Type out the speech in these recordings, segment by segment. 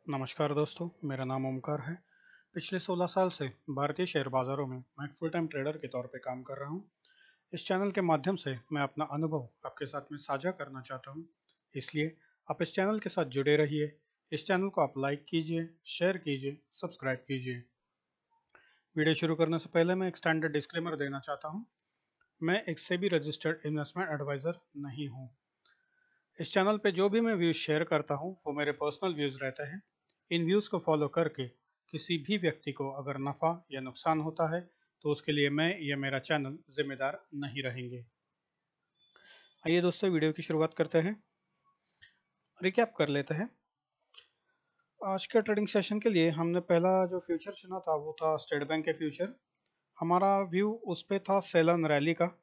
नमस्कार दोस्तों, मेरा नाम ओमकार है। पिछले 16 साल से भारतीय शेयर बाजारों में मैं एक फुल टाइम ट्रेडर के तौर पे काम कर रहा हूँ। इस चैनल के माध्यम से मैं अपना अनुभव आपके साथ में साझा करना चाहता हूँ। इसलिए आप इस चैनल के साथ जुड़े रहिए। इस चैनल को आप लाइक कीजिए, शेयर कीजिए, सब्सक्राइब कीजिए। वीडियो शुरू करने से पहले मैं एक स्टैंडर्ड डिस्क्लेमर देना चाहता हूँ। मैं एक सेबी रजिस्टर्ड इन्वेस्टमेंट एडवाइजर नहीं हूँ। इस चैनल पे जो भी मैं व्यूज शेयर करता हूँ वो मेरे पर्सनल व्यूज रहते हैं। इन व्यूज को फॉलो करके किसी भी व्यक्ति को अगर नफा या नुकसान होता है तो उसके लिए मैं या मेरा चैनल जिम्मेदार नहीं रहेंगे। आइए दोस्तों, वीडियो की शुरुआत करते हैं। रिकैप कर लेते हैं। आज के ट्रेडिंग सेशन के लिए हमने पहला जो फ्यूचर चुना था वो था स्टेट बैंक के फ्यूचर। हमारा व्यू उस पे था सेल एंड रैली का।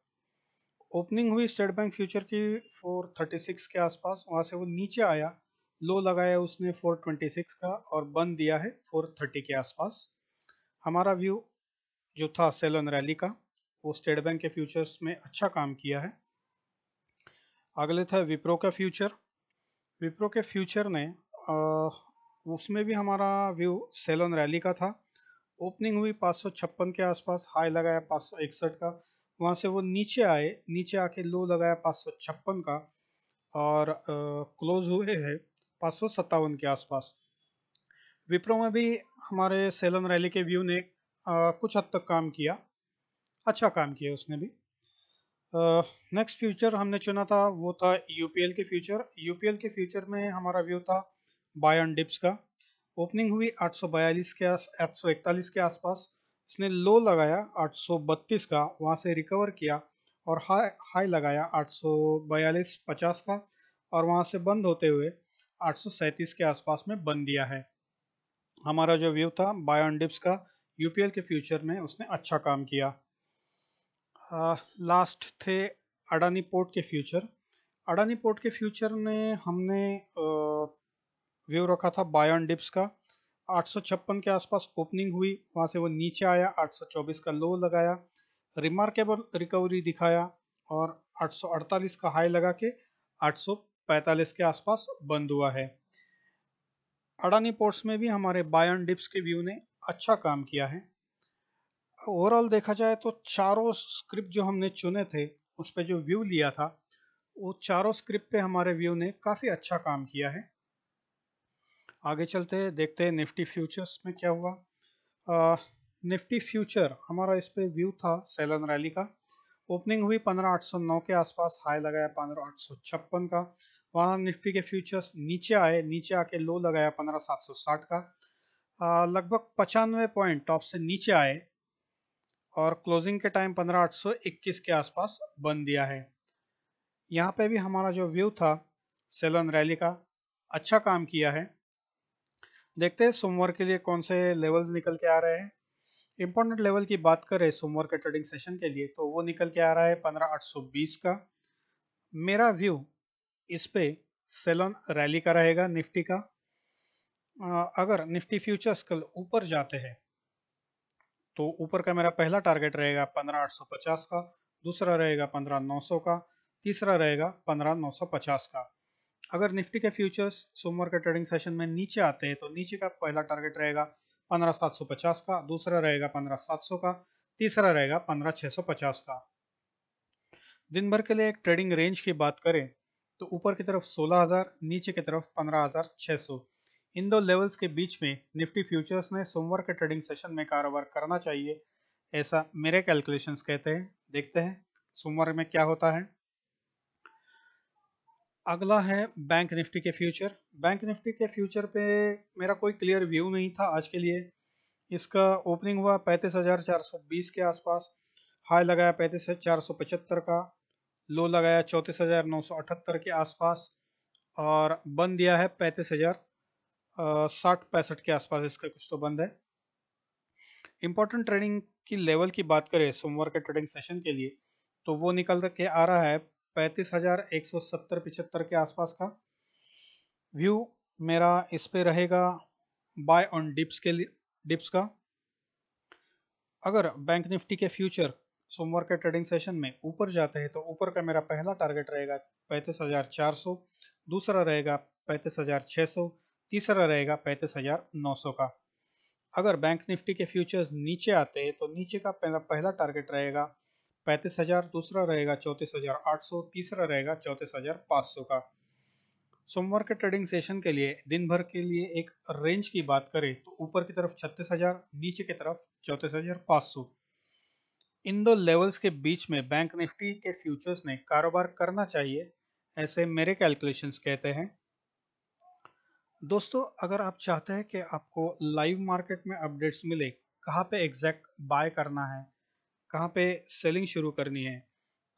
ओपनिंग हुई स्टेट बैंक फ्यूचर की 436 के आसपास, वहां से वो नीचे आया, लो लगाया उसने 426 का और बंद दिया है 430 के आसपास। हमारा व्यू जो था सेल एंड रैली का, वो स्टेट बैंक के फ्यूचर्स में अच्छा काम किया है। अगले था विप्रो का फ्यूचर। विप्रो के फ्यूचर ने उसमें भी हमारा व्यू सेल एंड रैली का था। ओपनिंग हुई 556 के आसपास, हाई लगाया 561 का, वहां से वो नीचे आए, नीचे आके लो लगाया 556 का और क्लोज हुए हैं 557 के आसपास। विप्रो में भी हमारे सेल एंड रैली के व्यू ने कुछ हद तक काम किया, अच्छा काम किया उसने भी। नेक्स्ट फ्यूचर हमने चुना था वो था यूपीएल के फ्यूचर। यूपीएल के फ्यूचर में हमारा व्यू था बाय ऑन डिप्स का। ओपनिंग हुई 841 के आसपास, इसने लो लगाया 832 का, वहां से रिकवर किया और हाई हाई लगाया 842.50 का और वहां से बंद होते हुए 837 के आसपास में बंद दिया है। हमारा जो व्यू था बाय ऑन डिप्स का, यूपीएल के फ्यूचर में उसने अच्छा काम किया। लास्ट थे अडानी पोर्ट के फ्यूचर। अडानी पोर्ट के फ्यूचर में हमने व्यू रखा था बाय ऑन डिप्स का। 856 के आसपास ओपनिंग हुई, वहां से वो नीचे आया, 824 का लो लगाया, रिमार्केबल रिकवरी दिखाया और 848 का हाई लगा के 845 के आसपास बंद हुआ है। अडानी पोर्ट्स में भी हमारे बाय ऑन डिप्स के व्यू ने अच्छा काम किया है। ओवरऑल देखा जाए तो चारों स्क्रिप्ट जो हमने चुने थे उस पे जो व्यू लिया था, वो चारों स्क्रिप्ट पे हमारे व्यू ने काफी अच्छा काम किया है। आगे चलते हैं, देखते हैं निफ्टी फ्यूचर्स में क्या हुआ। निफ्टी फ्यूचर हमारा इस पे व्यू था सेल एंड रैली का। ओपनिंग हुई 15809 के आसपास, हाई लगाया 15856 का, वहां निफ्टी के फ्यूचर्स नीचे आए, नीचे आके लो लगाया 15760 का। लगभग 95 पॉइंट टॉप से नीचे आए और क्लोजिंग के टाइम 15821 के आसपास बंद दिया है। यहाँ पे भी हमारा जो व्यू था सेल एंड रैली का, अच्छा काम किया है। देखते हैं सोमवार के लिए कौन से लेवल्स निकल के आ रहे हैं। इंपॉर्टेंट लेवल की बात करें सोमवार के ट्रेडिंग सेशन के लिए तो वो निकल के आ रहा है 15820 का। मेरा व्यू इस पे सेल ऑन रैली का रहेगा निफ्टी का। अगर निफ्टी फ्यूचर्स कल ऊपर जाते हैं तो ऊपर का मेरा पहला टारगेट रहेगा 15850 का, दूसरा रहेगा 15900 का, तीसरा रहेगा 15950 का। अगर निफ्टी के फ्यूचर्स सोमवार के ट्रेडिंग सेशन में नीचे आते हैं तो नीचे का पहला टारगेट रहेगा 15750 का, दूसरा रहेगा 15700 का, तीसरा रहेगा 15650 का। दिन भर के लिए एक ट्रेडिंग रेंज की बात करें तो ऊपर की तरफ 16000, नीचे की तरफ 15600, इन दो लेवल्स के बीच में निफ्टी फ्यूचर्स ने सोमवार के ट्रेडिंग सेशन में कारोबार करना चाहिए, ऐसा मेरे कैलकुलेशंस कहते हैं। देखते हैं सोमवार में क्या होता है। अगला है बैंक निफ्टी के फ्यूचर। बैंक निफ्टी के फ्यूचर पे मेरा कोई क्लियर व्यू नहीं था आज के लिए। इसका ओपनिंग हुआ 35,420 के आसपास, हाई लगाया 35,475 का, लो लगाया 34,978 के आसपास और बंद दिया है 35,060-65 के आसपास, इसका कुछ तो बंद है। इंपॉर्टेंट ट्रेडिंग की लेवल की बात करें सोमवार के ट्रेडिंग सेशन के लिए तो वो निकल के आ रहा है 35,170-75 के आसपास का। व्यू मेरा इस पे रहेगा बाय ऑन डिप्स के लिए, डिप्स का। अगर बैंक निफ्टी के फ्यूचर सोमवार के ट्रेडिंग सेशन में ऊपर जाते हैं तो ऊपर का मेरा पहला टारगेट रहेगा 35,400, दूसरा रहेगा 35,600, तीसरा रहेगा 35,900 का। अगर बैंक निफ्टी के फ्यूचर्स नीचे आते हैं तो नीचे का पहला टारगेट रहेगा 35,000, दूसरा रहेगा 34,800, तीसरा रहेगा 34,500 का। सोमवार के ट्रेडिंग सेशन के लिए दिन भर के लिए एक रेंज की बात करें तो ऊपर की तरफ 36,000, नीचे की तरफ 34,500। इन दो लेवल्स के बीच में बैंक निफ्टी के फ्यूचर्स ने कारोबार करना चाहिए, ऐसे मेरे कैलकुलेशंस कहते हैं। दोस्तों, अगर आप चाहते हैं कि आपको लाइव मार्केट में अपडेट्स मिले, कहाँ पे एग्जैक्ट बाय करना है, कहाँ पे सेलिंग शुरू करनी है,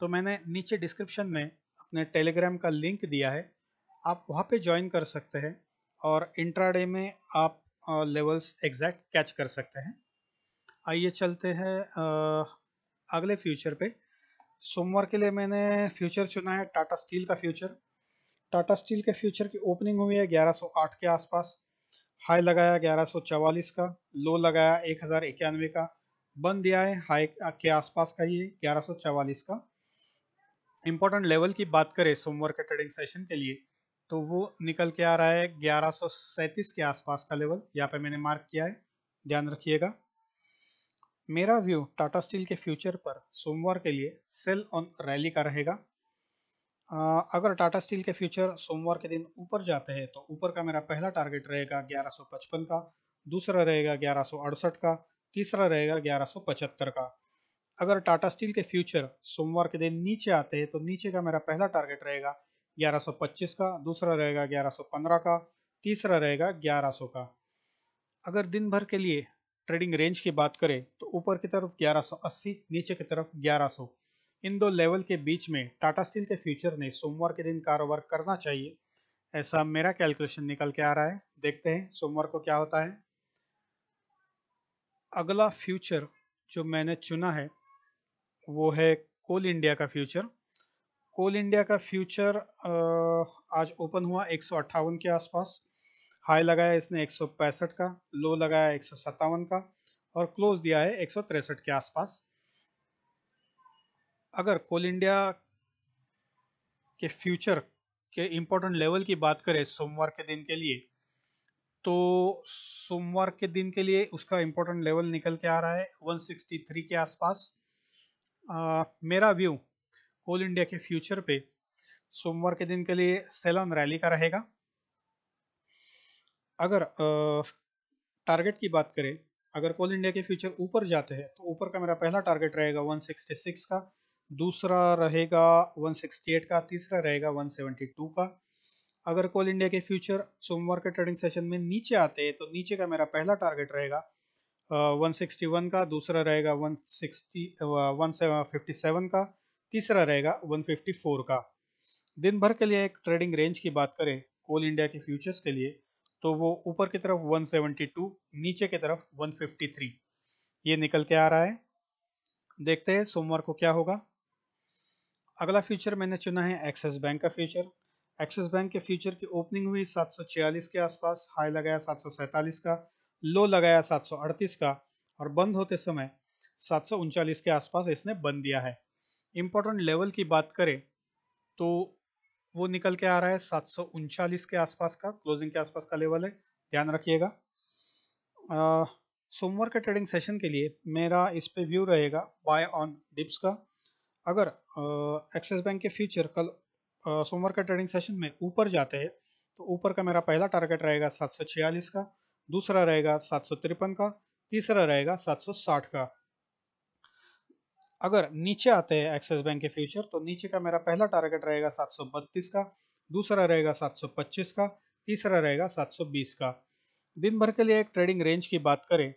तो मैंने नीचे डिस्क्रिप्शन में अपने टेलीग्राम का लिंक दिया है, आप वहाँ पे ज्वाइन कर सकते हैं और इंट्राडे में आप लेवल्स एग्जैक्ट कैच कर सकते हैं। आइए चलते हैं अगले फ्यूचर पे। सोमवार के लिए मैंने फ्यूचर चुना है टाटा स्टील का फ्यूचर। टाटा स्टील के फ्यूचर की ओपनिंग हुई है 1108 के आसपास, हाई लगाया 1144 का, लो लगाया 1091 का, बंद दिया है हाई के आसपास का ही 1144 का। इंपॉर्टेंट लेवल की बात करें सोमवार के ट्रेडिंग सेशन के लिए तो वो निकल के आ रहा है 1137 के आसपास का लेवल, यहाँ पे मैंने मार्क किया है, ध्यान रखिएगा। मेरा व्यू टाटा स्टील के फ्यूचर पर सोमवार के लिए सेल ऑन रैली का रहेगा। अगर टाटा स्टील के फ्यूचर सोमवार के दिन ऊपर जाते हैं तो ऊपर का मेरा पहला टारगेट रहेगा 1155 का, दूसरा रहेगा 1168 का, तीसरा रहेगा 1175 का। अगर टाटा स्टील के फ्यूचर सोमवार के दिन नीचे आते हैं तो नीचे का मेरा पहला टारगेट रहेगा 1125 का, दूसरा रहेगा 1115 का, तीसरा रहेगा 1100 का। अगर दिन भर के लिए ट्रेडिंग रेंज की बात करें तो ऊपर की तरफ 1180, नीचे की तरफ 1100। इन दो लेवल के बीच में टाटा स्टील के फ्यूचर ने सोमवार के दिन कारोबार करना चाहिए, ऐसा मेरा कैलकुलेशन निकल के आ रहा है। देखते हैं सोमवार को क्या होता है। अगला फ्यूचर जो मैंने चुना है वो है कोल इंडिया का फ्यूचर। कोल इंडिया का फ्यूचर आज ओपन हुआ 158 के आसपास, हाई लगाया इसने 165 का, लो लगाया 157 का और क्लोज दिया है 163 के आसपास। अगर कोल इंडिया के फ्यूचर के इंपॉर्टेंट लेवल की बात करें सोमवार के दिन के लिए तो सोमवार के दिन के लिए उसका इंपॉर्टेंट लेवल निकल के आ रहा है 163 के आसपास। मेरा व्यू कोल इंडिया के फ्यूचर पे सोमवार के दिन के लिए सेल ऑन रैली का रहेगा। अगर टारगेट की बात करें, अगर कोल इंडिया के फ्यूचर ऊपर जाते हैं तो ऊपर का मेरा पहला टारगेट रहेगा 166 का, दूसरा रहेगा 168 का, तीसरा रहेगा 172 का। अगर कोल इंडिया के फ्यूचर सोमवार के ट्रेडिंग सेशन में नीचे आते हैं तो नीचे का मेरा पहला टारगेट रहेगा 161 का, दूसरा रहेगा 157 का, तीसरा रहेगा 154 का। दिन भर के लिए एक ट्रेडिंग रेंज की बात करें कोल इंडिया के फ्यूचर्स के लिए तो वो ऊपर की तरफ 172, नीचे की तरफ 153 ये निकल के आ रहा है। देखते हैं सोमवार को क्या होगा। अगला फ्यूचर मैंने चुना है एक्सिस बैंक का फ्यूचर। एक्सिस बैंक के फ्यूचर की ओपनिंग हुई 746 के आसपास, हाई लगाया 747 का, लो लगाया 738 का और बंद होते समय 739 के आसपास इसने बंद दिया है। इंपॉर्टेंट लेवल की बात करें तो वो निकल के आ रहा है 739 के आसपास का, क्लोजिंग के आसपास का लेवल है, ध्यान रखिएगा। सोमवार के ट्रेडिंग सेशन के लिए मेरा इस पे व्यू रहेगा बाय ऑन डिप्स का। अगर एक्सिस बैंक के फ्यूचर कल सोमवार का ट्रेडिंग सेशन में ऊपर जाते हैं तो ऊपर का मेरा पहला टारगेट रहेगा 746 का, दूसरा रहेगा 753 का, तीसरा रहेगा 760 का। अगर नीचे आते हैं एक्सिस बैंक के फ्यूचर तो नीचे का मेरा पहला टारगेट रहेगा 732 का, दूसरा रहेगा 725 का, तीसरा रहेगा 720 का। दिन भर के लिए एक ट्रेडिंग रेंज की बात करें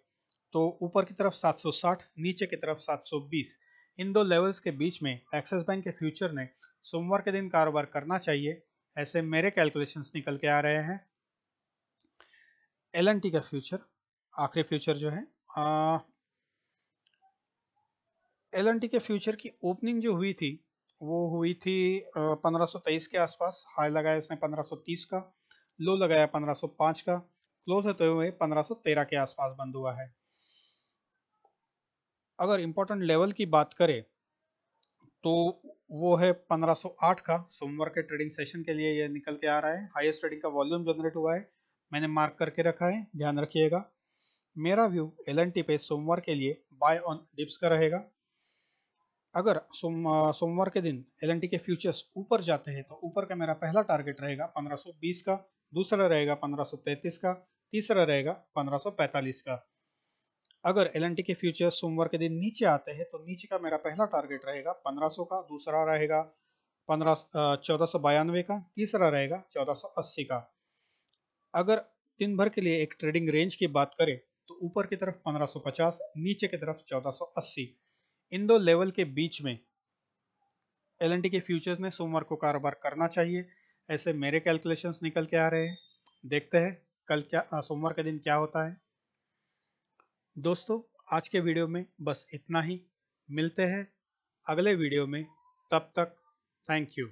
तो ऊपर की तरफ 760, नीचे की तरफ 720। इन दो लेवल्स के बीच में एक्सिस बैंक के फ्यूचर ने सोमवार के दिन कारोबार करना चाहिए, ऐसे मेरे कैलकुलेशंस निकल के आ रहे हैं। एल&टी का फ्यूचर आखिरी फ्यूचर जो है, एल&टी के फ्यूचर की ओपनिंग जो हुई थी वो हुई थी 1523 के आसपास, हाई लगाया इसने 1530 का, लो लगाया 1505 का, क्लोज होते हुए 1513 के आसपास बंद हुआ है। अगर इंपॉर्टेंट लेवल की बात करें तो वो है 1508 का, सोमवार के ट्रेडिंग सेशन के लिए ये निकल के आ रहा है। हाईएस्ट ट्रेडिंग का वॉल्यूम जनरेट हुआ है मैंने मार्क करके रखा है, ध्यान रखिएगा। मेरा व्यू LNT पे सोमवार के लिए बाय ऑन डिप्स का रहेगा। अगर सोमवार के दिन LNT के फ्यूचर्स ऊपर जाते हैं तो ऊपर का मेरा पहला टारगेट रहेगा 1520 का, दूसरा रहेगा 1533 का, तीसरा रहेगा 1545 का। अगर LNT के फ्यूचर्स सोमवार के दिन नीचे आते हैं तो नीचे का मेरा पहला टारगेट रहेगा 1500 का, दूसरा रहेगा 1492 का, तीसरा रहेगा 1480 का। अगर दिन भर के लिए एक ट्रेडिंग रेंज की बात करें तो ऊपर की तरफ 1550, नीचे की तरफ 1480, इन दो लेवल के बीच में LNT के फ्यूचर्स ने सोमवार को कारोबार करना चाहिए, ऐसे मेरे कैलकुलेशंस निकल के आ रहे हैं। देखते हैं कल क्या सोमवार के दिन क्या होता है। दोस्तों, आज के वीडियो में बस इतना ही। मिलते हैं अगले वीडियो में, तब तक थैंक यू।